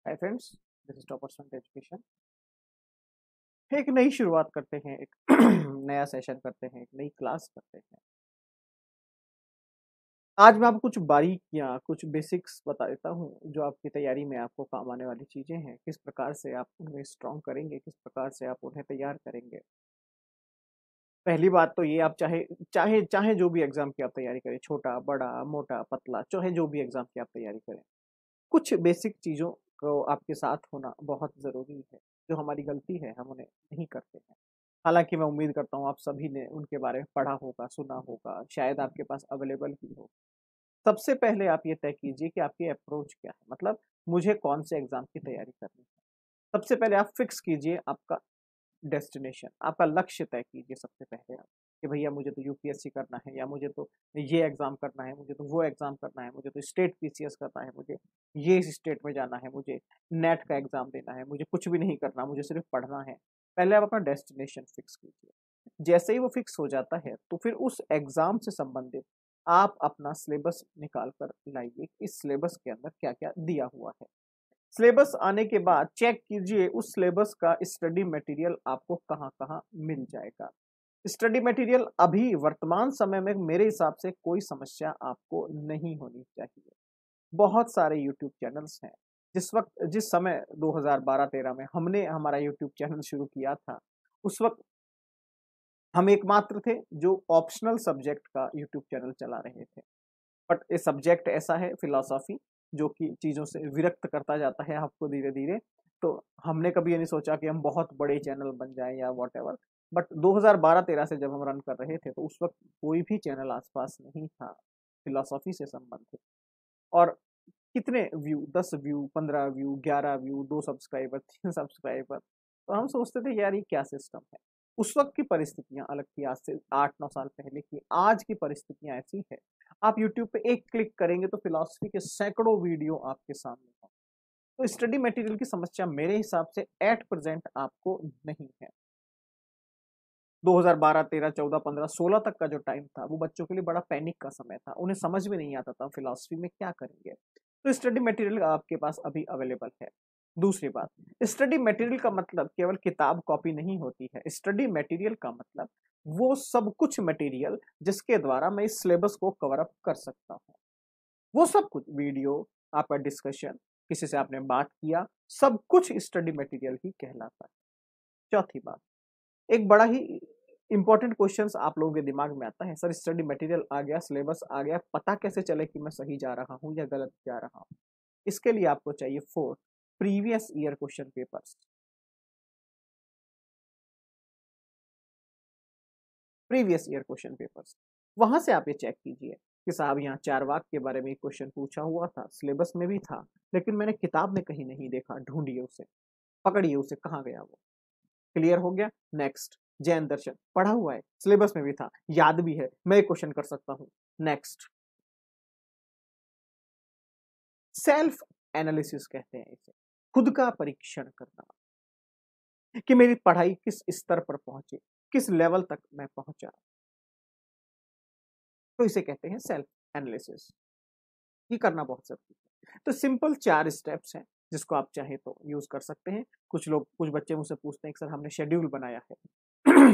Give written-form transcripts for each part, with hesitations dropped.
Hi friends, this is toppers from education. एक नई शुरुआत करते हैं, एक नया सेशन करते हैं, एक नई क्लास करते हैं। आज मैं आपको कुछ बारीकियां, कुछ बेसिक्स बता देता हूँ जो आपकी तैयारी में आपको काम आने वाली चीजें हैं। किस प्रकार से आप उन्हें स्ट्रॉन्ग करेंगे, किस प्रकार से आप उन्हें तैयार करेंगे। पहली बात तो ये, आप चाहे चाहे चाहे जो भी एग्जाम की आप तैयारी करें, छोटा बड़ा मोटा पतला, चाहे जो भी एग्जाम की आप तैयारी करें, कुछ बेसिक चीज़ों को आपके साथ होना बहुत ज़रूरी है। जो हमारी गलती है, हम उन्हें नहीं करते हैं। हालाँकि मैं उम्मीद करता हूँ आप सभी ने उनके बारे में पढ़ा होगा, सुना होगा, शायद आपके पास अवेलेबल ही हो। सबसे पहले आप ये तय कीजिए कि आपकी अप्रोच क्या है, मतलब मुझे कौन से एग्ज़ाम की तैयारी करनी है। सबसे पहले आप फिक्स कीजिए आपका डेस्टिनेशन, आपका लक्ष्य तय कीजिए सबसे पहले आप, कि भैया मुझे तो यूपीएससी करना है, या मुझे तो ये एग्ज़ाम करना है, मुझे तो वो एग्ज़ाम करना है, मुझे तो स्टेट पीसीएस करना है, मुझे ये इस स्टेट में जाना है, मुझे नेट का एग्ज़ाम देना है, मुझे कुछ भी नहीं करना, मुझे सिर्फ़ पढ़ना है। पहले आप अपना डेस्टिनेशन फिक्स कीजिए। जैसे ही वो फिक्स हो जाता है, तो फिर उस एग्ज़ाम से संबंधित आप अपना सिलेबस निकाल कर लाइए, इस सिलेबस के अंदर क्या-क्या दिया हुआ है। सिलेबस आने के बाद चेक कीजिए उस सिलेबस का स्टडी मटेरियल आपको कहाँ-कहाँ मिल जाएगा। स्टडी मटेरियल अभी वर्तमान समय में मेरे हिसाब से कोई समस्या आपको नहीं होनी चाहिए। बहुत सारे यूट्यूब चैनल्स हैं। जिस समय 2012-13 में हमने हमारा यूट्यूब चैनल शुरू किया था, उस वक़्त हम एकमात्र थे जो ऑप्शनल सब्जेक्ट का यूट्यूब चैनल चला रहे थे। बट ये सब्जेक्ट ऐसा है फिलॉसफी, जो कि चीज़ों से विरक्त करता जाता है आपको धीरे-धीरे। तो हमने कभी ये नहीं सोचा कि हम बहुत बड़े चैनल बन जाएँ या व्हाटएवर। बट 2012-13 से जब हम रन कर रहे थे, तो उस वक़्त कोई भी चैनल आस-पास नहीं था फिलॉसफी से संबंधित। और कितने view, 10 view, 15 view, 11 view, 2 subscriber, 3 subscriber. तो हम सोचते थे यार ये क्या सिस्टम है। उस वक़्त की परिस्थितियाँ अलग थी, आज से 8-9 साल पहले की। आज की परिस्थितियाँ ऐसी है, आप यूट्यूब पे एक क्लिक करेंगे तो फिलॉसफी के सैकड़ों वीडियो आपके सामने हों। तो स्टडी मटेरियल की समस्या मेरे हिसाब से एट प्रेज़ेंट आपको नहीं है। 2012, 13, 14, 15, 16 तक का जो टाइम था, वो बच्चों के लिए बड़ा पैनिक का समय था। उन्हें समझ में नहीं आता था फिलॉसफी में क्या करेंगे। तो स्टडी मटेरियल आपके पास अभी अवेलेबल है। दूसरी बात, स्टडी मटेरियल का मतलब केवल किताब कॉपी नहीं होती है। स्टडी मटेरियल का मतलब वो सब कुछ मटेरियल जिसके द्वारा मैं इस सिलेबस को कवर अप कर सकता हूँ। वो सब कुछ वीडियो, आपका डिस्कशन, किसी से आपने बात किया, सब कुछ स्टडी मटेरियल ही कहलाता है। चौथी बात, एक बड़ा ही इंपॉर्टेंट क्वेश्चंस आप लोगों के दिमाग में आता है, सर स्टडी मटेरियल आ गया, सिलेबस आ गया, पता कैसे चले कि मैं सही जा रहा हूँ या गलत जा रहा हूँ। इसके लिए आपको चाहिए 4 previous year question papers. Previous year question papers, वहां से आप ये चेक कीजिए कि साहब यहाँ चारवाक के बारे में एक क्वेश्चन पूछा हुआ था, सिलेबस में भी था, लेकिन मैंने किताब में कहीं नहीं देखा। ढूंढिए उसे, पकड़िए उसे, कहाँ गया वो। क्लियर हो गया। नेक्स्ट, जैन दर्शन पढ़ा हुआ है, सिलेबस में भी था, याद भी है, मैं एक क्वेश्चन कर सकता हूँ। नेक्स्ट, सेल्फ एनालिसिस कहते हैं इसे, खुद का परीक्षण करना कि मेरी पढ़ाई किस स्तर पर पहुंची, किस लेवल तक मैं पहुंचा। तो इसे कहते हैं सेल्फ एनालिसिस। ये करना बहुत जरूरी है। तो सिंपल 4 स्टेप्स हैं जिसको आप चाहे तो यूज कर सकते हैं। कुछ बच्चे मुझसे पूछते हैं कि सर हमने शेड्यूल बनाया है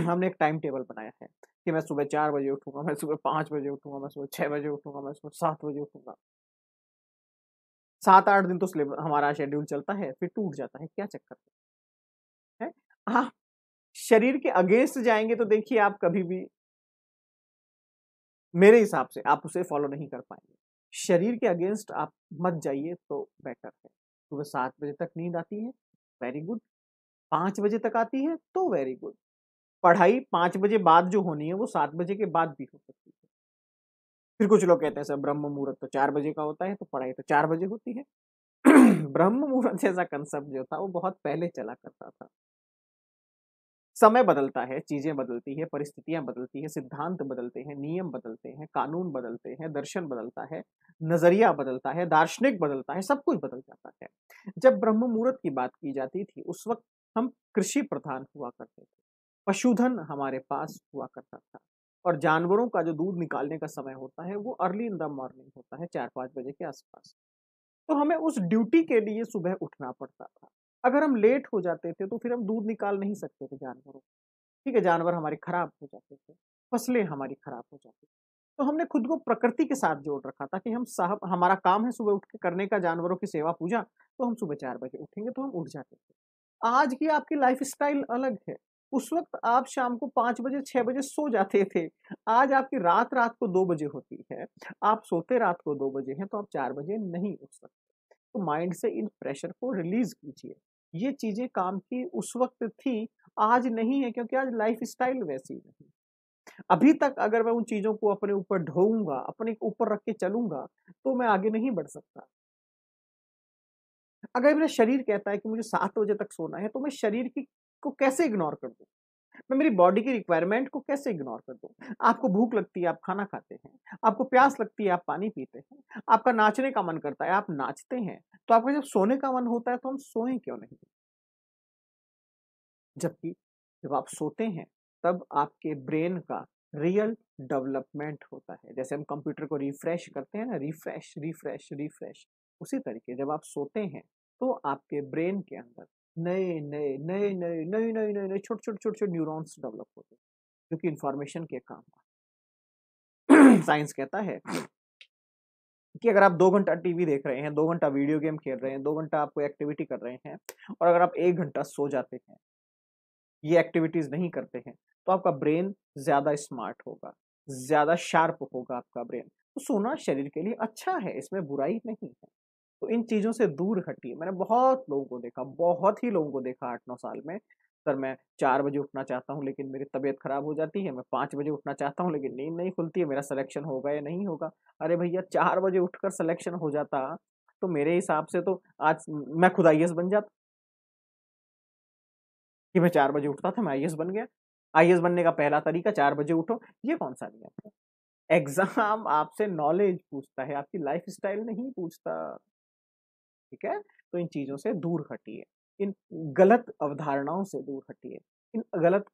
हमने एक टाइम टेबल बनाया है कि मैं सुबह 4 बजे उठूंगा, मैं सुबह 5 बजे उठूंगा, मैं सुबह 6 बजे उठूंगा, मैं सुबह 7 बजे उठूंगा। 7-8 दिन तो हमारा शेड्यूल चलता है, फिर टूट जाता है। क्या चक्कर है? हाँ, शरीर के अगेंस्ट जाएंगे तो देखिए आप कभी भी, मेरे हिसाब से आप उसे फॉलो नहीं कर पाएंगे। शरीर के अगेंस्ट आप मत जाइए तो बेटर है। सुबह 7 बजे तक नींद आती है, वेरी गुड। 5 बजे तक आती है तो वेरी गुड। पढ़ाई 5 बजे बाद जो होनी है वो 7 बजे के बाद भी हो सकती है। फिर कुछ लोग कहते हैं सर ब्रह्म मुहूर्त तो 4 बजे का होता है, तो पढ़ाई तो 4 बजे होती है। ब्रह्म मुहूर्त जैसा कंसेप्ट जो था वो बहुत पहले चला करता था। समय बदलता है, चीजें बदलती है, परिस्थितियां बदलती है, सिद्धांत बदलते हैं, नियम बदलते हैं, कानून बदलते हैं, दर्शन बदलता है, नजरिया बदलता है, दार्शनिक बदलता है, सब कुछ बदल जाता है। जब ब्रह्म मुहूर्त की बात की जाती थी, उस वक्त हम कृषि प्रधान हुआ करते थे, पशुधन हमारे पास हुआ करता था, और जानवरों का जो दूध निकालने का समय होता है वो अर्ली इन द मॉर्निंग होता है, 4-5 बजे के आसपास। तो हमें उस ड्यूटी के लिए सुबह उठना पड़ता था। अगर हम लेट हो जाते थे तो फिर हम दूध निकाल नहीं सकते थे जानवरों, ठीक है, जानवर हमारे खराब हो जाते थे, फसलें हमारी खराब हो जाती थी। तो हमने खुद को प्रकृति के साथ जोड़ रखा था कि हम साहब हमारा काम है सुबह उठ के करने का जानवरों की सेवा पूजा, तो हम सुबह 4 बजे उठेंगे तो हम उठ जाते थे। आज की आपकी लाइफ़स्टाइल अलग है। उस वक़्त आप शाम को 5 बजे 6 बजे सो जाते थे। आज आपकी रात-रात को 2 बजे होती है। आप सोते रात को 2 बजे हैं तो आप 4 बजे नहीं उठ सकते। तो माइंड से इन प्रेशर को रिलीज़ कीजिए। ये चीज़ें काम की उस वक़्त थी, आज नहीं है क्योंकि आज लाइफ़स्टाइल वैसी नहीं। अभी तक अगर मैं उन चीज़ों को अपने ऊपर ढोऊँगा, अपने ऊपर रख के चलूँगा, तो मैं आगे नहीं बढ़ सकता। अगर मेरा शरीर कहता है कि मुझे 7 बजे तक सोना है, तो मैं शरीर की को कैसे इग्नोर कर दूँ? मैं मेरी बॉडी की रिक्वायरमेंट को कैसे इग्नोर कर दूँ? आपको भूख लगती है, आप खाना खाते हैं। आपको प्यास लगती है, आप पानी पीते हैं। आपका नाचने का मन करता है, आप नाचते हैं। तो आपका जब सोने का मन होता है, तो हम सोएँ क्यों नहीं? जबकि जब आप सोते हैं, तब आपके ब्रेन का रियल डेवलपमेंट होता है। जैसे हम कंप्यूटर को रिफ्रेश करते हैं ना, रिफ्रेश, रिफ्रेश, रिफ्रेश, उसी तरीके जब आप सोते हैं, तो आपके ब्रेन के अंदर नए-नए, नए-नए, नए-नए, नए-नए, छोटे-छोटे, छोटे-छोटे न्यूरॉन्स डेवलप होते हैं, जो कि इन्फॉर्मेशन के काम आते। साइंस कहता है कि अगर आप 2 घंटा टीवी देख रहे हैं, 2 घंटा वीडियो गेम खेल रहे हैं, 2 घंटा आप कोई एक्टिविटी कर रहे हैं और अगर आप 1 घंटा सो जाते हैं, ये एक्टिविटीज़ नहीं करते हैं, तो आपका ब्रेन ज़्यादा स्मार्ट होगा, ज़्यादा शार्प होगा आपका ब्रेन। तो सोना शरीर के लिए अच्छा है, इसमें बुराई नहीं है। तो इन चीज़ों से दूर हटिए। मैंने बहुत लोगों को देखा, बहुत ही लोगों को देखा 8-9 साल में, सर मैं 4 बजे उठना चाहता हूँ लेकिन मेरी तबीयत खराब हो जाती है, मैं 5 बजे उठना चाहता हूँ लेकिन नींद नहीं खुलती है, मेरा सिलेक्शन होगा या नहीं होगा। अरे भैया 4 बजे उठकर सिलेक्शन हो जाता, तो मेरे हिसाब से तो आज मैं खुद आईएएस बन जाता। कि मैं 4 बजे उठता था, मैं आईएएस बन गया। आईएएस बनने का पहला तरीका 4 बजे उठो, ये कौन-सा नियम है? एग्ज़ाम आपसे नॉलेज पूछता है, आपकी लाइफ़स्टाइल नहीं पूछता, ठीक है? तो इन चीज़ों से दूर हटिए, इन गलत अवधारणाओं से दूर हटिए, इन गलत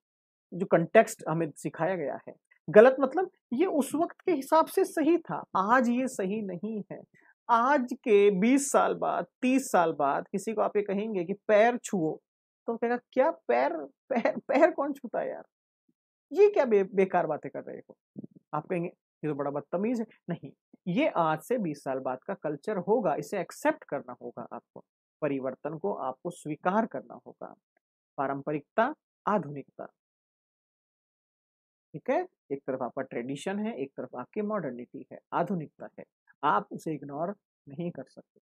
जो कॉन्टेक्स्ट हमें सिखाया गया है, गलत मतलब ये उस वक़्त के हिसाब से सही था, आज ये सही नहीं है। आज के 20 साल बाद, 30 साल बाद किसी को आप ये कहेंगे कि पैर छुओ, तो कहेगा क्या पैर पैर पैर कौन छूता है यार? ये क्या बेकार बातें कर रहे हो? आप कहेंगे ये तो बड़ा बदतमीज़ है। नहीं, ये आज से 20 साल बाद का कल्चर होगा, इसे एक्सेप्ट करना होगा आपको। परिवर्तन को आपको स्वीकार करना होगा। पारंपरिकता, आधुनिकता, ठीक है? एक तरफ आपका ट्रेडिशन है, एक तरफ आपकी मॉडर्निटी है, आधुनिकता है। आप उसे इग्नोर नहीं कर सकते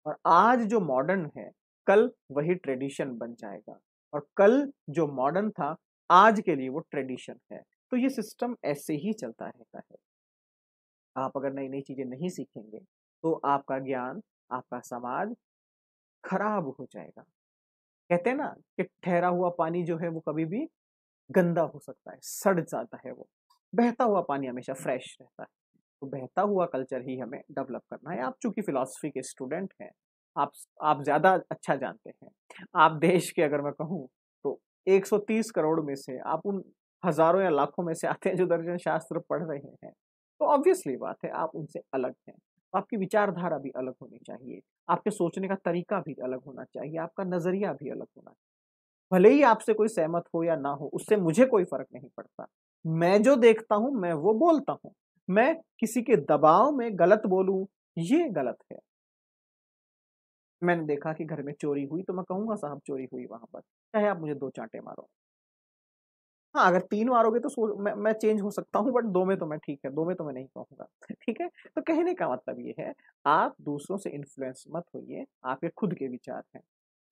और आज जो मॉडर्न है, कल वही ट्रेडिशन बन जाएगा और कल जो मॉडर्न था, आज के लिए वो ट्रेडिशन है। तो ये सिस्टम ऐसे ही चलता रहता है। आप अगर नई-नई चीज़ें नहीं सीखेंगे, तो आपका ज्ञान, आपका समाज खराब हो जाएगा। कहते हैं ना कि ठहरा हुआ पानी जो है वो कभी भी गंदा हो सकता है, सड़ जाता है वो। बहता हुआ पानी हमेशा फ्रेश रहता है। तो बहता हुआ कल्चर ही हमें डेवलप करना है। आप चूँकि फिलॉसफी के स्टूडेंट हैं, आप आप ज़्यादा अच्छा जानते हैं। आप देश के अगर मैं कहूँ तो 130 करोड़ में से आप उन हज़ारों या लाखों में से आते हैं जो दर्शन शास्त्र पढ़ रहे हैं। तो ऑब्वियसली बात है आप उनसे अलग हैं। तो आपकी विचारधारा भी अलग होनी चाहिए। आपके सोचने का तरीका भी अलग होना चाहिए, आपका नज़रिया भी अलग होना चाहिए। भले ही आपसे कोई सहमत हो या ना हो, उससे मुझे कोई फ़र्क नहीं पड़ता। मैं जो देखता हूँ, मैं वो बोलता हूँ। मैं किसी के दबाव में गलत बोलूँ, ये गलत है। मैंने देखा कि घर में चोरी हुई, तो मैं कहूँगा साहब चोरी हुई वहाँ पर, चाहे आप मुझे 2 चाँटे मारो। हाँ, अगर 3 मारोगे तो मैं चेंज हो सकता हूँ बट 2 में तो मैं ठीक है, 2 में तो मैं नहीं कहूँगा, ठीक है? तो कहने का मतलब ये है, आप दूसरों से इन्फ्लुएंस मत होइए, आपके खुद के विचार हैं।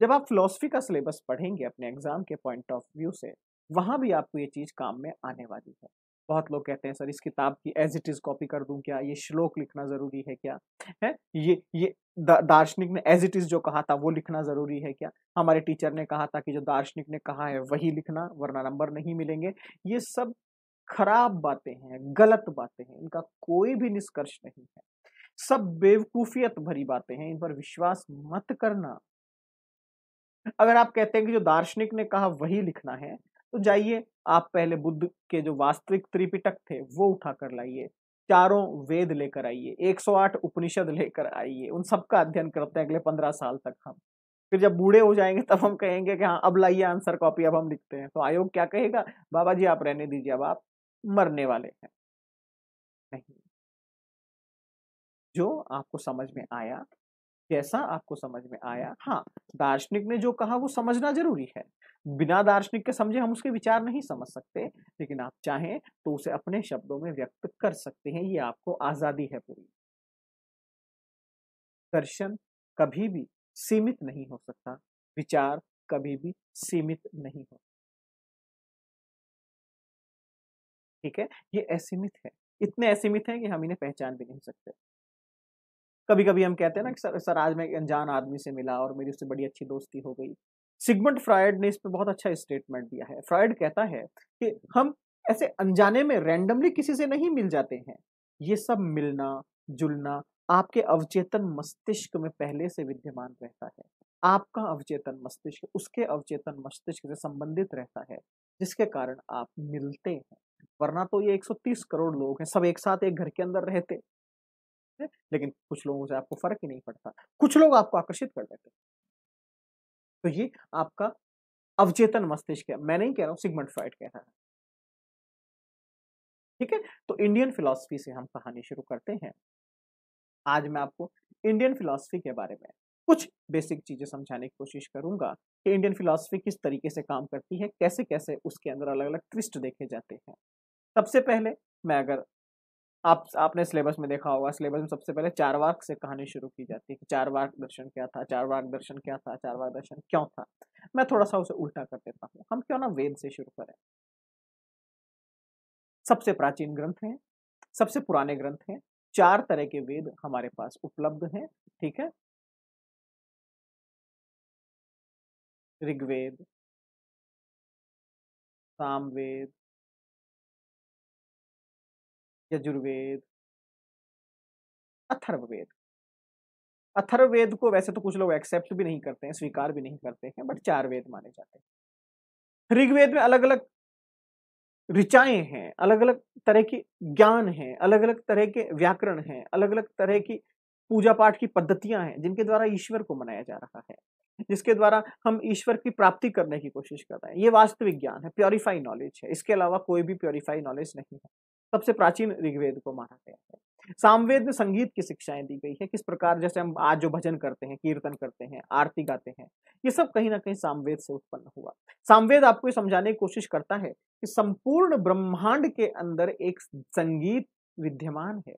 जब आप फिलॉसफी का सिलेबस पढ़ेंगे अपने एग्ज़ाम के पॉइंट ऑफ व्यू से, वहाँ भी आपको ये चीज़ काम में आने वाली है। बहुत लोग कहते हैं सर इस किताब की एज़ इट इज़ कॉपी कर दूँ क्या? ये श्लोक लिखना ज़रूरी है क्या? हैं? ये दार्शनिक ने एज़ इट इज़ जो कहा था वो लिखना ज़रूरी है क्या? हमारे टीचर ने कहा था कि जो दार्शनिक ने कहा है वही लिखना वरना नंबर नहीं मिलेंगे। ये सब खराब बातें हैं, गलत बातें हैं, इनका कोई भी निष्कर्ष नहीं है। सब बेवकूफ़ियत भरी बातें हैं, इन पर विश्वास मत करना। अगर आप कहते हैं कि जो दार्शनिक ने कहा वही लिखना है, तो जाइए आप पहले बुद्ध के जो वास्तविक त्रिपिटक थे, वो उठा कर लाइए। चारों वेद लेकर आइए, 108 उपनिषद लेकर आइए, उन सबका अध्ययन करते हैं अगले 15 साल तक हम। फिर जब बूढ़े हो जाएंगे तब हम कहेंगे कि हाँ अब लाइए आंसर कॉपी, अब हम लिखते हैं। तो आयोग क्या कहेगा, बाबा जी आप रहने दीजिए, अब आप मरने वाले हैं। नहीं, जो आपको समझ में आया, जैसा आपको समझ में आया, हाँ दार्शनिक ने जो कहा वो समझना जरूरी है। बिना दार्शनिक के समझे हम उसके विचार नहीं समझ सकते, लेकिन आप चाहें तो उसे अपने शब्दों में व्यक्त कर सकते हैं, ये आपको आजादी है पूरी। दर्शन कभी भी सीमित नहीं हो सकता, विचार कभी भी सीमित नहीं हो, ठीक है। ये असीमित है, इतने असीमित है कि हम इन्हें पहचान भी नहीं सकते। कभी कभी हम कहते हैं ना कि सर आज मैं एक अनजान आदमी से मिला और मेरी उससे बड़ी अच्छी दोस्ती हो गई। सिगमंड फ्रायड ने इस पे बहुत अच्छा स्टेटमेंट दिया है। फ्रायड कहता है कि हम ऐसे अनजाने में रैंडमली किसी से नहीं मिल जाते हैं, ये सब मिलना जुलना आपके अवचेतन मस्तिष्क में पहले से विद्यमान रहता है। आपका अवचेतन मस्तिष्क उसके अवचेतन मस्तिष्क से संबंधित रहता है, जिसके कारण आप मिलते हैं। वरना तो ये 130 करोड़ लोग हैं, सब एक साथ एक घर के अंदर रहते हैं, लेकिन कुछ लोगों से आपको फर्क ही नहीं पड़ता, कुछ लोग आपको आकर्षित कर देते हैं। तो ये आपका अवचेतन मस्तिष्क है, मैं नहीं कह रहा हूं, सिगमंड फ्रॉइड कह रहा है, ठीक है। तो इंडियन फिलॉसफी से हम कहानी शुरू करते हैं। आज मैं आपको इंडियन फिलॉसफी के बारे में कुछ बेसिक चीजें समझाने की कोशिश करूंगा कि इंडियन फिलॉसफी किस तरीके से काम करती है, कैसे कैसे उसके अंदर अलग अलग ट्विस्ट देखे जाते हैं। सबसे पहले मैं अगर आपने सिलेबस में देखा होगा, सिलेबस में सबसे पहले चारवाक से कहानी शुरू की जाती है कि चारवाक दर्शन क्या था, चारवाक दर्शन क्या था, चारवाक दर्शन क्यों था। मैं थोड़ा सा उसे उल्टा कर देता हूँ, हम क्यों ना वेद से शुरू करें। सबसे प्राचीन ग्रंथ हैं, सबसे पुराने ग्रंथ हैं, 4 तरह के वेद हमारे पास उपलब्ध हैं, ठीक है। ऋग्वेद, सामवेद, यजुर्वेद, अथर्ववेद। अथर्ववेद को वैसे तो कुछ लोग एक्सेप्ट भी नहीं करते हैं, स्वीकार भी नहीं करते हैं, बट 4 वेद माने जाते हैं। ऋग्वेद में अलग अलग ऋचाएं हैं, अलग अलग तरह की ज्ञान है, अलग अलग तरह के व्याकरण हैं, अलग अलग तरह की पूजा पाठ की पद्धतियां हैं, जिनके द्वारा ईश्वर को मनाया जा रहा है, जिसके द्वारा हम ईश्वर की प्राप्ति करने की कोशिश कर रहे हैं। ये वास्तविक ज्ञान है, प्योरीफाई नॉलेज है, इसके अलावा कोई भी प्योरीफाई नॉलेज नहीं है। सबसे प्राचीन ऋग्वेद को माना गया है। सामवेद में संगीत की शिक्षाएं दी गई है, किस प्रकार जैसे हम आज जो भजन करते हैं, कीर्तन करते हैं, आरती गाते हैं, ये सब कहीं ना कहीं सामवेद से उत्पन्न हुआ। सामवेद आपको ये समझाने की कोशिश करता है कि संपूर्ण ब्रह्मांड के अंदर एक संगीत विद्यमान है।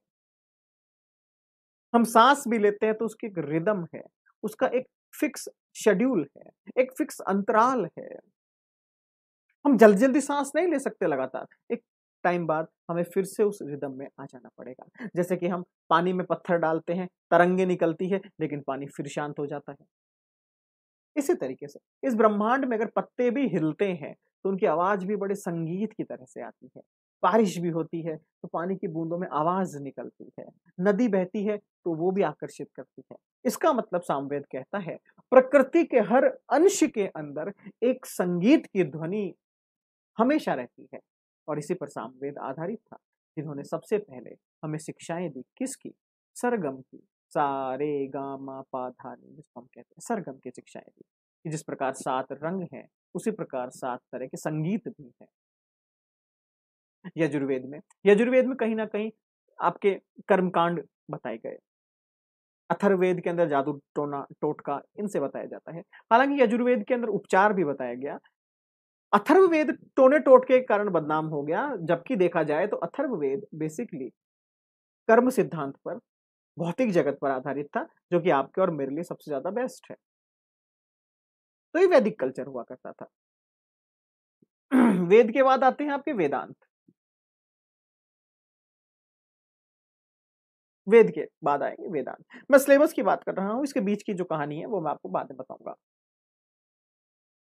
हम सांस भी लेते हैं तो उसकी एक रिदम है, उसका एक फिक्स शेड्यूल है, एक फिक्स अंतराल है। हम जल्दी जल्दी सांस नहीं ले सकते लगातार, एक टाइम बाद हमें फिर से उस रिदम में आ जाना पड़ेगा। जैसे कि हम पानी में पत्थर डालते हैं, तरंगे निकलती है, लेकिन पानी फिर शांत हो जाता है। इसी तरीके से इस ब्रह्मांड में अगर पत्ते भी हिलते हैं तो उनकी आवाज भी बड़े संगीत की तरह से आती है। बारिश भी होती है तो पानी की बूंदों में आवाज निकलती है, नदी बहती है तो वो भी आकर्षित करती है। इसका मतलब सामवेद कहता है प्रकृति के हर अंश के अंदर एक संगीत की ध्वनि हमेशा रहती है, और इसी पर सामवेद आधारित था, जिन्होंने सबसे पहले हमें शिक्षाएं दी किसकी, सरगम की। सा रे गा मा पा धा नी, जिसको हम कहते हैं सरगम की शिक्षाएं दी कि जिस प्रकार 7 रंग हैं उसी प्रकार 7 तरह के संगीत भी हैं। यजुर्वेद में कहीं ना कहीं आपके कर्मकांड बताए गए। अथर्ववेद के अंदर जादू टोना टोटका इनसे बताया जाता है। हालांकि यजुर्वेद के अंदर उपचार भी बताया गया। अथर्ववेद टोने टोटके के कारण बदनाम हो गया, जबकि देखा जाए तो अथर्ववेद बेसिकली कर्म सिद्धांत पर, भौतिक जगत पर आधारित था, जो कि आपके और मेरे लिए सबसे ज्यादा बेस्ट है। तो ये वैदिक कल्चर हुआ करता था। वेद के बाद आते हैं आपके वेदांत। वेद के बाद आएंगे वेदांत। मैं सिलेबस की बात कर रहा हूं, इसके बीच की जो कहानी है वो मैं आपको बाद में बताऊंगा।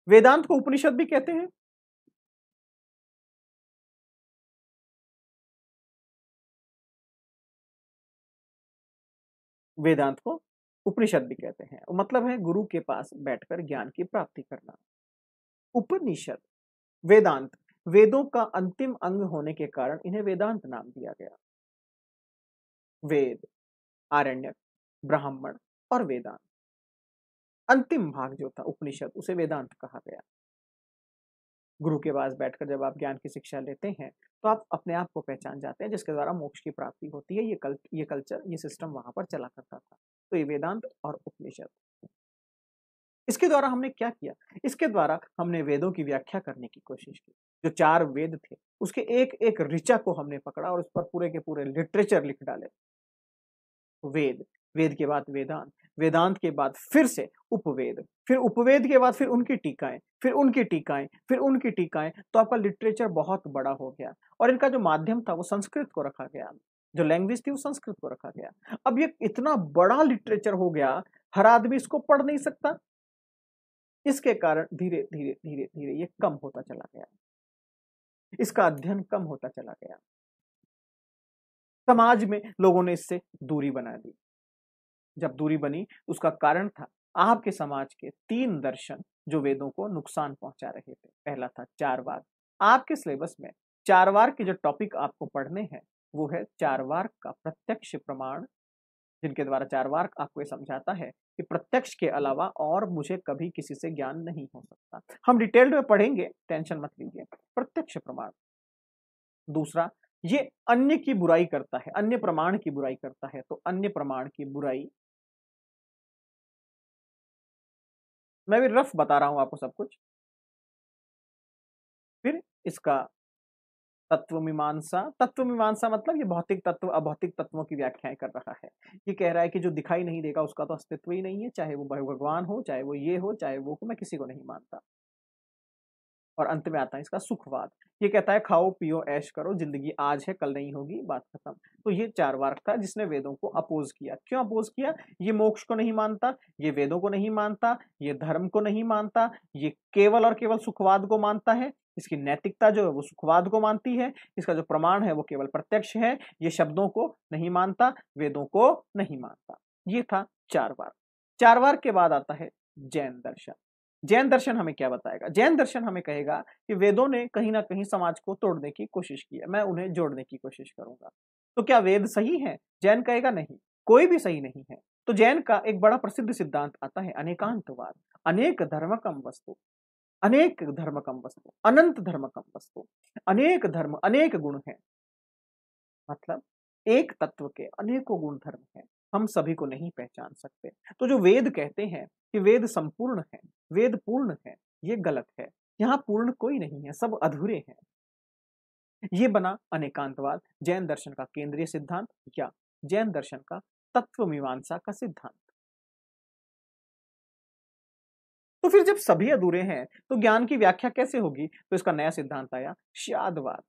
वेदांत को उपनिषद भी कहते हैं। वेदांत को उपनिषद भी कहते हैं, मतलब है गुरु के पास बैठकर ज्ञान की प्राप्ति करना। उपनिषद, वेदांत, वेदों का अंतिम अंग होने के कारण इन्हें वेदांत नाम दिया गया। वेद, आरण्यक, ब्राह्मण और वेदांत। अंतिम भाग जो था उपनिषद, उसे वेदांत कहा गया। गुरु के पास बैठकर जब आप ज्ञान की शिक्षा लेते हैं तो आप अपने आप को पहचान जाते हैं, जिसके द्वारा मोक्ष की प्राप्ति होती है। ये कल्चर, ये सिस्टम वहां पर चला करता था। तो ये वेदांत और उपनिषद, इसके द्वारा हमने क्या किया? इसके द्वारा हमने वेदों की व्याख्या करने की कोशिश की। जो 4 वेद थे उसके एक एक ऋचा को हमने पकड़ा और उस पर पूरे के पूरे लिटरेचर लिख डाले। वेद, वेद के बाद वेदांत, वेदांत के बाद फिर से उपवेद, फिर उपवेद के बाद फिर उनकी टीकाएं, फिर उनकी टीकाएं, फिर उनकी टीकाएं। तो आपका लिटरेचर बहुत बड़ा हो गया और इनका जो माध्यम था वो संस्कृत को रखा गया, जो लैंग्वेज थी वो संस्कृत को रखा गया। अब ये इतना बड़ा लिटरेचर हो गया, हर आदमी इसको पढ़ नहीं सकता। इसके कारण धीरे धीरे धीरे धीरे ये कम होता चला गया, इसका अध्ययन कम होता चला गया। समाज में लोगों ने इससे दूरी बना दी। जब दूरी बनी उसका कारण था आपके समाज के 3 दर्शन जो वेदों को नुकसान पहुंचा रहे थे। पहला था चारवाक। आपके सिलेबस में चारवाक के जो टॉपिक आपको पढ़ने हैं वो है चारवाक का प्रत्यक्ष प्रमाण, जिनके द्वारा चारवाक आपको ये समझाता है कि प्रत्यक्ष के अलावा और मुझे कभी किसी से ज्ञान नहीं हो सकता। हम डिटेल्ड में पढ़ेंगे, टेंशन मत लीजिए। प्रत्यक्ष प्रमाण। दूसरा, ये अन्य की बुराई करता है, अन्य प्रमाण की बुराई करता है। तो अन्य प्रमाण की बुराई, मैं भी रफ बता रहा हूं आपको सब कुछ। फिर इसका तत्व मीमांसा। तत्व मीमांसा मतलब ये भौतिक तत्व अभौतिक तत्वों की व्याख्याएं कर रहा है। ये कह रहा है कि जो दिखाई नहीं देगा उसका तो अस्तित्व ही नहीं है, चाहे वो भगवान हो, चाहे वो ये हो, चाहे वो हो, मैं किसी को नहीं मानता। और अंत में आता है इसका सुखवाद। ये कहता है खाओ पियो ऐश करो, जिंदगी आज है कल नहीं होगी, बात खत्म। तो ये चारवाक था जिसने वेदों को अपोज किया। क्यों अपोज किया? ये मोक्ष को नहीं मानता, ये वेदों को नहीं मानता, ये धर्म को नहीं मानता, ये केवल और केवल सुखवाद को मानता है। इसकी नैतिकता जो है वो सुखवाद को मानती है, इसका जो प्रमाण है वो केवल प्रत्यक्ष है। ये शब्दों को नहीं मानता, वेदों को नहीं मानता। ये था चारवाक। चारवाक के बाद आता है जैन दर्शन। जैन दर्शन हमें क्या बताएगा? जैन दर्शन हमें कहेगा कि वेदों ने कहीं ना कहीं समाज को तोड़ने की कोशिश की है, मैं उन्हें जोड़ने की कोशिश करूंगा। तो क्या वेद सही है? जैन कहेगा नहीं, कोई भी सही नहीं है। तो जैन का एक बड़ा प्रसिद्ध सिद्धांत आता है अनेकांतवाद। अनेक धर्मकम वस्तु, अनेक धर्मकम वस्तु, अनंत धर्मकम वस्तु। अनेक धर्म, अनेक गुण है, मतलब एक तत्व के अनेकों गुण धर्म हैं, हम सभी को नहीं पहचान सकते। तो जो वेद कहते हैं कि वेद संपूर्ण है, वेद पूर्ण है, ये गलत है। यहाँ पूर्ण कोई नहीं है, सब अधूरे हैं। ये बना अनेकांतवाद, जैन दर्शन का केंद्रीय सिद्धांत या जैन दर्शन का तत्व मीमांसा का सिद्धांत। तो फिर जब सभी अधूरे हैं तो ज्ञान की व्याख्या कैसे होगी? तो इसका नया सिद्धांत आया श्यादवाद,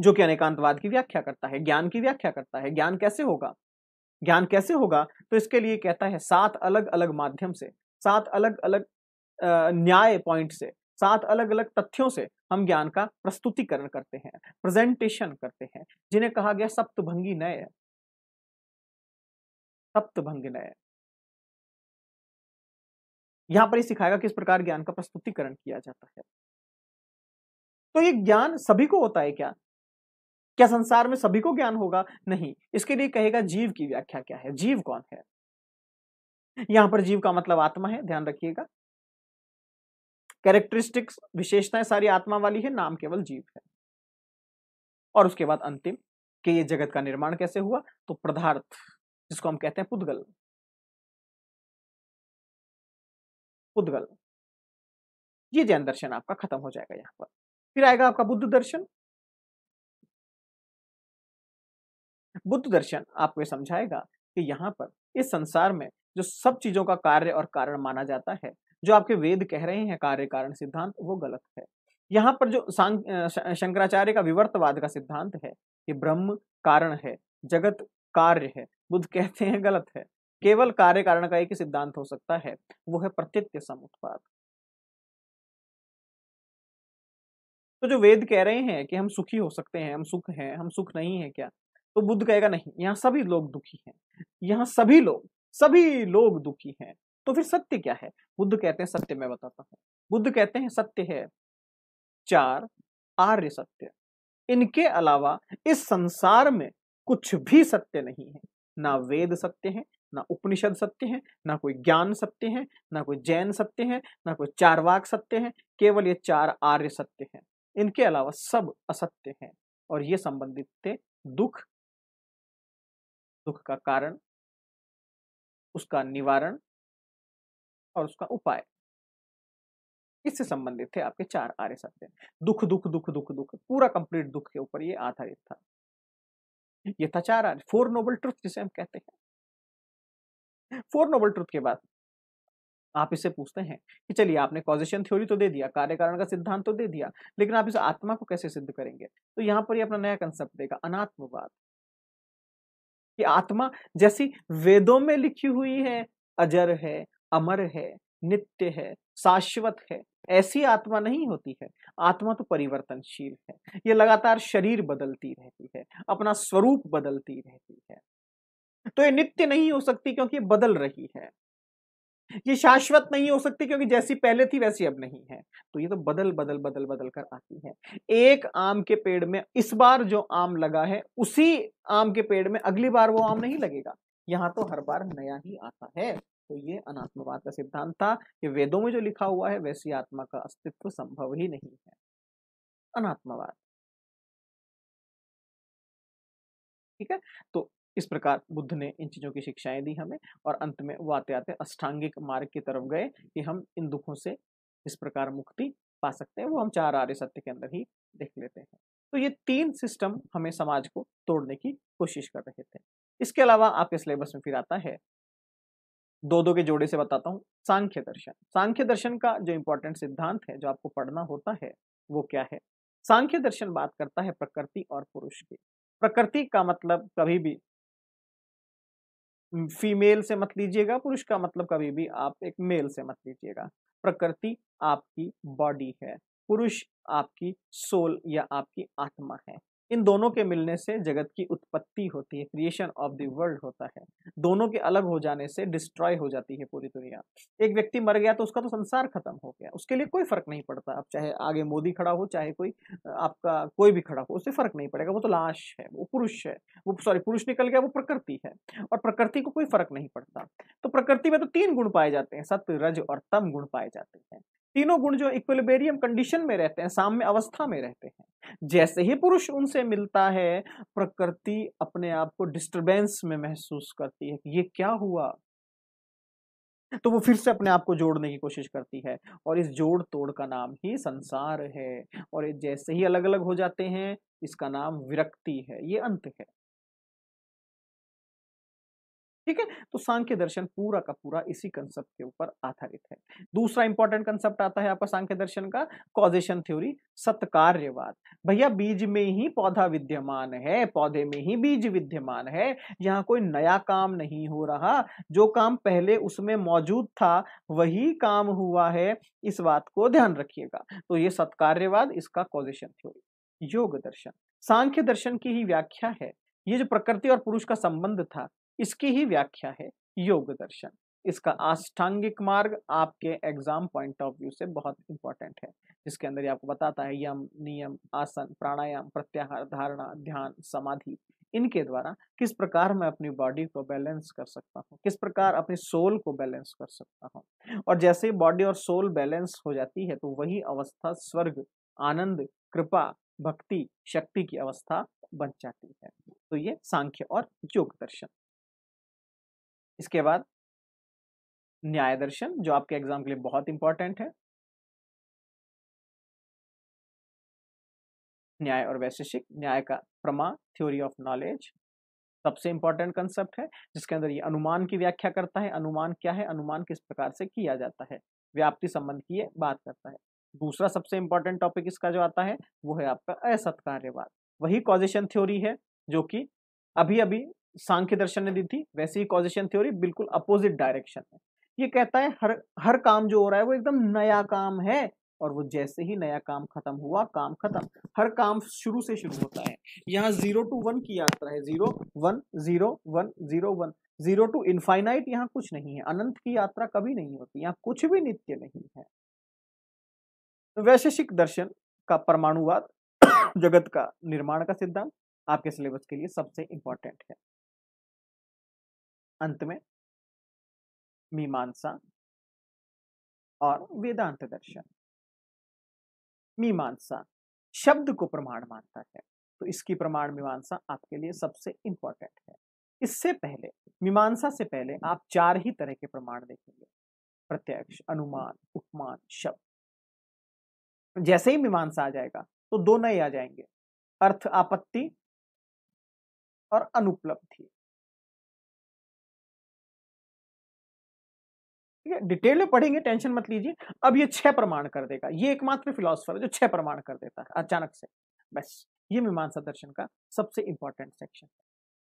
जो कि अनेकांतवाद की व्याख्या करता है, ज्ञान की व्याख्या करता है। ज्ञान कैसे होगा? ज्ञान कैसे होगा? तो इसके लिए कहता है 7 अलग अलग माध्यम से, 7 अलग अलग न्याय पॉइंट से, 7 अलग अलग तथ्यों से हम ज्ञान का प्रस्तुतिकरण करते हैं, प्रेजेंटेशन करते हैं, जिन्हें कहा गया सप्तभंगी नय। सप्तभंगी नय यहां पर ही सिखाएगा किस प्रकार ज्ञान का प्रस्तुतिकरण किया जाता है। तो ये ज्ञान सभी को होता है क्या? क्या संसार में सभी को ज्ञान होगा? नहीं। इसके लिए कहेगा जीव की व्याख्या क्या है, जीव कौन है। यहां पर जीव का मतलब आत्मा है, ध्यान रखिएगा। कैरेक्टरिस्टिक्स, विशेषताएं सारी आत्मा वाली है, नाम केवल जीव है। और उसके बाद अंतिम कि ये जगत का निर्माण कैसे हुआ? तो पदार्थ, जिसको हम कहते हैं पुद्गल। पुद्गल, ये जैन दर्शन आपका खत्म हो जाएगा यहां पर। फिर आएगा आपका बुद्ध दर्शन। बुद्ध दर्शन आपको ये समझाएगा कि यहाँ पर इस संसार में जो सब चीजों का कार्य और कारण माना जाता है, जो आपके वेद कह रहे हैं कार्य कारण सिद्धांत, वो गलत है। यहाँ पर जो शंकराचार्य का विवर्तवाद का सिद्धांत है कि ब्रह्म कारण है, जगत कार्य है, बुद्ध कहते हैं गलत है। केवल कार्य कारण का एक ही सिद्धांत हो सकता है, वो है प्रत्यक्ष समुत्पाद। तो जो वेद कह रहे हैं कि हम सुखी हो सकते हैं, हम सुख हैं, हम सुख नहीं है क्या? तो बुद्ध कहेगा नहीं, यहाँ सभी लोग दुखी हैं, यहाँ सभी लोग दुखी हैं। तो फिर सत्य क्या है? बुद्ध कहते हैं सत्य मैं बताता हूं। बुद्ध कहते हैं सत्य है 4 आर्य सत्य। इनके अलावा इस संसार में कुछ भी सत्य नहीं है। ना वेद सत्य है, ना उपनिषद सत्य है, ना कोई ज्ञान सत्य है, ना कोई जैन सत्य है, ना कोई चारवाक सत्य है। केवल ये चार आर्य सत्य हैं। इनके अलावा सब असत्य हैं। और ये संबंधित थे दुख, दुख का कारण, उसका निवारण और उसका उपाय। इससे संबंधित थे आपके चार आर्य सत्य। दुख दुख दुख दुख दुख, पूरा कंप्लीट दुख के ऊपर ये आधारित था। ये था चार आर्य, फोर नोबल ट्रुथ जिसे हम कहते हैं। फोर नोबल ट्रुथ के बाद आप इससे पूछते हैं कि चलिए आपने कॉजेशन थ्योरी तो दे दिया, कार्य कारण का सिद्धांत तो दे दिया, लेकिन आप इस आत्मा को कैसे सिद्ध करेंगे? तो यहां पर ये अपना नया कंसेप्ट देगा, अनात्मवाद। कि आत्मा जैसी वेदों में लिखी हुई है, अजर है, अमर है, नित्य है, शाश्वत है, ऐसी आत्मा नहीं होती है। आत्मा तो परिवर्तनशील है। ये लगातार शरीर बदलती रहती है, अपना स्वरूप बदलती रहती है। तो ये नित्य नहीं हो सकती क्योंकि ये बदल रही है। ये शाश्वत नहीं हो सकती क्योंकि जैसी पहले थी वैसी अब नहीं है। तो ये तो बदल बदल बदल बदल कर आती है। एक आम के पेड़ में इस बार जो आम लगा है, उसी आम के पेड़ में अगली बार वो आम नहीं लगेगा। यहां तो हर बार नया ही आता है। तो ये अनात्मवाद का सिद्धांत था कि वेदों में जो लिखा हुआ है वैसी आत्मा का अस्तित्व संभव ही नहीं है। अनात्मवाद। ठीक है। तो इस प्रकार बुद्ध ने इन चीजों की शिक्षाएं दी हमें, और अंत में वो आते आते अष्टांगिक मार्ग की तरफ गए कि हम इन दुखों से इस प्रकार मुक्ति पा सकते हैं। वो हम चार आर्य सत्य के अंदर ही देख लेते हैं। तो ये तीन सिस्टम हमें समाज को तोड़ने की कोशिश कर रहे थे। इसके अलावा आपके सिलेबस में फिर आता है, दो दो के जोड़े से बताता हूँ, सांख्य दर्शन। सांख्य दर्शन का जो इंपॉर्टेंट सिद्धांत है जो आपको पढ़ना होता है वो क्या है? सांख्य दर्शन बात करता है प्रकृति और पुरुष की। प्रकृति का मतलब कभी भी फीमेल से मत लीजिएगा, पुरुष का मतलब कभी भी आप एक मेल से मत लीजिएगा। प्रकृति आपकी बॉडी है, पुरुष आपकी सोल या आपकी आत्मा है। इन दोनों के मिलने से जगत की उत्पत्ति होती है, क्रिएशन ऑफ द वर्ल्ड होता है। दोनों के अलग हो जाने से डिस्ट्रॉय हो जाती है पूरी दुनिया। एक व्यक्ति मर गया तो उसका तो संसार खत्म हो गया, उसके लिए कोई फर्क नहीं पड़ता। अब चाहे आगे मोदी खड़ा हो, चाहे कोई आपका कोई भी खड़ा हो, उससे फर्क नहीं पड़ेगा, वो तो लाश है, वो पुरुष है। वो सॉरी, पुरुष निकल गया, वो प्रकृति है। और प्रकृति को कोई फर्क नहीं पड़ता। तो प्रकृति में तो तीन गुण पाए जाते हैं, सत्व, रज और तम गुण पाए जाते हैं। तीनों गुण जो इक्विलिब्रियम कंडीशन में रहते हैं, साम्य अवस्था में रहते हैं। जैसे ही पुरुष उनसे मिलता है, प्रकृति अपने आप को डिस्टरबेंस में महसूस करती है कि ये क्या हुआ। तो वो फिर से अपने आप को जोड़ने की कोशिश करती है, और इस जोड़ तोड़ का नाम ही संसार है। और ये जैसे ही अलग अलग हो जाते हैं, इसका नाम विरक्ति है, ये अंत है। ठीक है। तो सांख्य दर्शन पूरा का पूरा इसी कंसेप्ट के ऊपर आधारित है। दूसरा इंपॉर्टेंट कंसेप्ट आता है आपका सांख्य दर्शन का, कॉजेशन थ्योरी, सत्कार्यवाद। भैया बीज में ही पौधा विद्यमान है, पौधे में ही बीज विद्यमान है। यहाँ कोई नया काम नहीं हो रहा, जो काम पहले उसमें मौजूद था वही काम हुआ है। इस बात को ध्यान रखिएगा। तो ये सत्कार्यवाद, इसका कॉजेशन थ्योरी। योग दर्शन सांख्य दर्शन की ही व्याख्या है। ये जो प्रकृति और पुरुष का संबंध था, इसकी ही व्याख्या है योग दर्शन। इसका अष्टांगिक मार्ग आपके एग्जाम पॉइंट ऑफ व्यू से बहुत इंपॉर्टेंट है, जिसके अंदर ये आपको बताता है यम, नियम, आसन, प्राणायाम, प्रत्याहार, धारणा, ध्यान, समाधि, इनके द्वारा किस प्रकार मैं अपनी बॉडी को बैलेंस कर सकता हूँ, किस प्रकार अपनी सोल को बैलेंस कर सकता हूँ। और जैसे ही बॉडी और सोल बैलेंस हो जाती है, तो वही अवस्था स्वर्ग, आनंद, कृपा, भक्ति, शक्ति की अवस्था बन जाती है। तो ये सांख्य और योग दर्शन। इसके बाद न्याय दर्शन, जो आपके एग्जाम के लिए बहुत इंपॉर्टेंट है। न्याय और वैशेषिक, न्याय का प्रमा, थ्योरी ऑफ नॉलेज, सबसे इंपॉर्टेंट कंसेप्ट है, जिसके अंदर ये अनुमान की व्याख्या करता है। अनुमान क्या है, अनुमान किस प्रकार से किया जाता है, व्याप्ति संबंध की ये बात करता है। दूसरा सबसे इंपॉर्टेंट टॉपिक इसका जो आता है वो है आपका असत्कार्यवाद। वही कॉजेशन थ्योरी है जो कि अभी अभी सांख्य दर्शन ने दी थी, वैसे ही कॉजेशन थ्योरी बिल्कुल अपोजिट डायरेक्शन है। ये कहता है हर हर काम जो हो रहा है वो एकदम नया काम है, और वो जैसे ही नया काम खत्म हुआ, काम खत्म। हर काम शुरू से शुरू होता है। यहाँ 0 to 1 की यात्रा है, 0 1 0 1 0 1, 0 to इनफाइनाइट यहाँ कुछ नहीं है। अनंत की यात्रा कभी नहीं होती, यहाँ कुछ भी नित्य नहीं है। वैशेषिक दर्शन का परमाणुवाद, जगत का निर्माण का सिद्धांत। आपके सिलेबस के लिए सबसे इंपॉर्टेंट है। अंत में मीमांसा और वेदांत दर्शन। मीमांसा शब्द को प्रमाण मानता है, तो इसकी प्रमाण मीमांसा आपके लिए सबसे इंपॉर्टेंट है। इससे पहले, मीमांसा से पहले आप 4 ही तरह के प्रमाण देखेंगे, प्रत्यक्ष, अनुमान, उपमान, शब्द। जैसे ही मीमांसा आ जाएगा तो 2 नए आ जाएंगे, अर्थ आपत्ति और अनुपलब्धि। ठीक है, डिटेल में पढ़ेंगे, टेंशन मत लीजिए। अब ये 6 प्रमाण कर देगा, ये एकमात्र फिलोसफर है जो 6 प्रमाण कर देता है अचानक से। बस ये मीमांसा दर्शन का सबसे इंपॉर्टेंट सेक्शन है।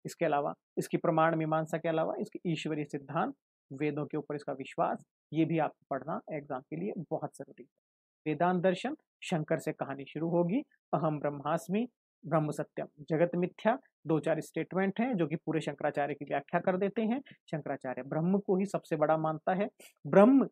इसके अलावा, इसकी प्रमाण मीमांसा के अलावा इसके ईश्वरीय सिद्धांत, वेदों के ऊपर इसका विश्वास, ये भी आपको पढ़ना एग्जाम के लिए बहुत जरूरी है। वेदांत दर्शन, शंकर से कहानी शुरू होगी। अहम ब्रह्मास्मि, ब्रह्म सत्यम जगत मिथ्या, 2-4 स्टेटमेंट हैं जो कि पूरे शंकराचार्य की व्याख्या कर देते हैं। शंकराचार्य ब्रह्म को ही सबसे बड़ा मानता है। ब्रह्म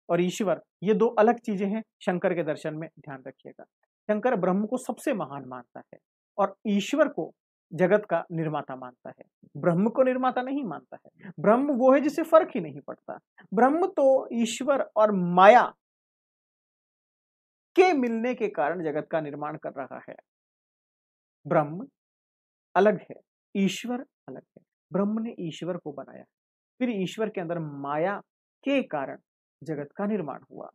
और ईश्वर ये 2 अलग चीजें हैं, शंकर के दर्शन में ध्यान रखिएगा। शंकर ब्रह्म को सबसे महान मानता है और ईश्वर को जगत का निर्माता मानता है। ब्रह्म को निर्माता नहीं मानता है। ब्रह्म वो है जिसे फर्क ही नहीं पड़ता। ब्रह्म तो ईश्वर और माया के मिलने के कारण जगत का निर्माण कर रहा है। ब्रह्म अलग है, ईश्वर अलग है। ब्रह्म ने ईश्वर को बनाया, फिर ईश्वर के अंदर माया के कारण जगत का निर्माण हुआ।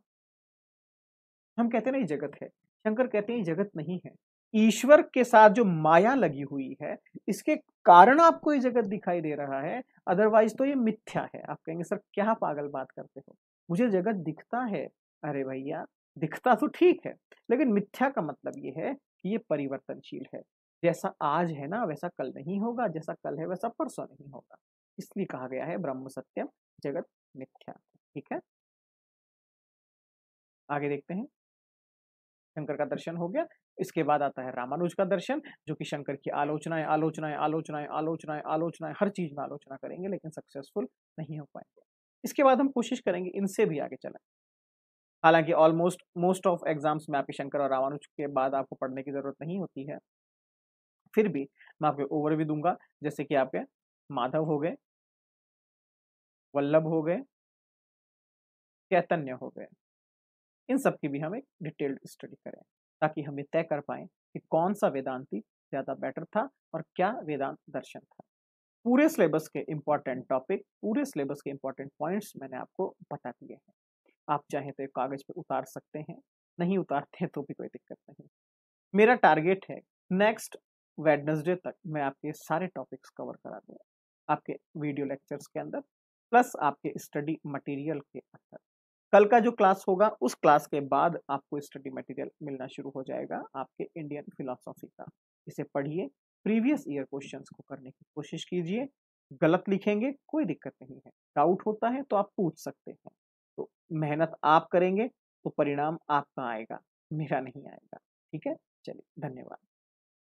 हम कहते हैं ना ये जगत है, शंकर कहते हैं ये जगत नहीं है। ईश्वर के साथ जो माया लगी हुई है, इसके कारण आपको ये जगत दिखाई दे रहा है, अदरवाइज तो ये मिथ्या है। आप कहेंगे सर क्या पागल बात करते हो, मुझे जगत दिखता है। अरे भैया, दिखता तो ठीक है, लेकिन मिथ्या का मतलब ये है कि ये परिवर्तनशील है। जैसा आज है ना वैसा कल नहीं होगा, जैसा कल है वैसा परसों नहीं होगा। इसलिए कहा गया है ब्रह्म सत्यम जगत मिथ्या। ठीक है, आगे देखते हैं। शंकर का दर्शन हो गया। इसके बाद आता है रामानुज का दर्शन, जो कि शंकर की आलोचनाएं आलोचनाएं आलोचनाएं आलोचनाएं आलोचनाएं हर चीज में आलोचना करेंगे, लेकिन सक्सेसफुल नहीं हो पाएंगे। इसके बाद हम कोशिश करेंगे इनसे भी आगे चलें। हालांकि ऑलमोस्ट मोस्ट ऑफ एग्जाम्स में आपके शंकर और रामानुज के बाद आपको पढ़ने की जरूरत नहीं होती है, फिर भी मैं आपको ओवरव्यू दूंगा। जैसे कि आपके माधव हो गए, वल्लभ हो गए, चैतन्य हो गए, इन सब की भी हम एक डिटेल्ड स्टडी करें, ताकि हम ये तय कर पाए कि कौन सा वेदांती ज़्यादा बेटर था और क्या वेदांत दर्शन था। पूरे सिलेबस के इंपॉर्टेंट टॉपिक, पूरे सिलेबस के इंपॉर्टेंट पॉइंट्स मैंने आपको बता दिए हैं। आप चाहें तो कागज पे उतार सकते हैं, नहीं उतारते हैं तो भी कोई दिक्कत नहीं। मेरा टारगेट है नेक्स्ट वेडनेसडे तक मैं आपके सारे टॉपिक्स कवर करा दूंगा, आपके वीडियो लेक्चर्स के अंदर, प्लस आपके स्टडी मटेरियल के अंदर। कल का जो क्लास होगा उस क्लास के बाद आपको स्टडी मटेरियल मिलना शुरू हो जाएगा आपके इंडियन फिलोसॉफी का। इसे पढ़िए, प्रीवियस ईयर क्वेश्चंस को करने की कोशिश कीजिए। गलत लिखेंगे कोई दिक्कत नहीं है, डाउट होता है तो आप पूछ सकते हैं। तो मेहनत आप करेंगे तो परिणाम आपका आएगा, मेरा नहीं आएगा। ठीक है, चलिए धन्यवाद।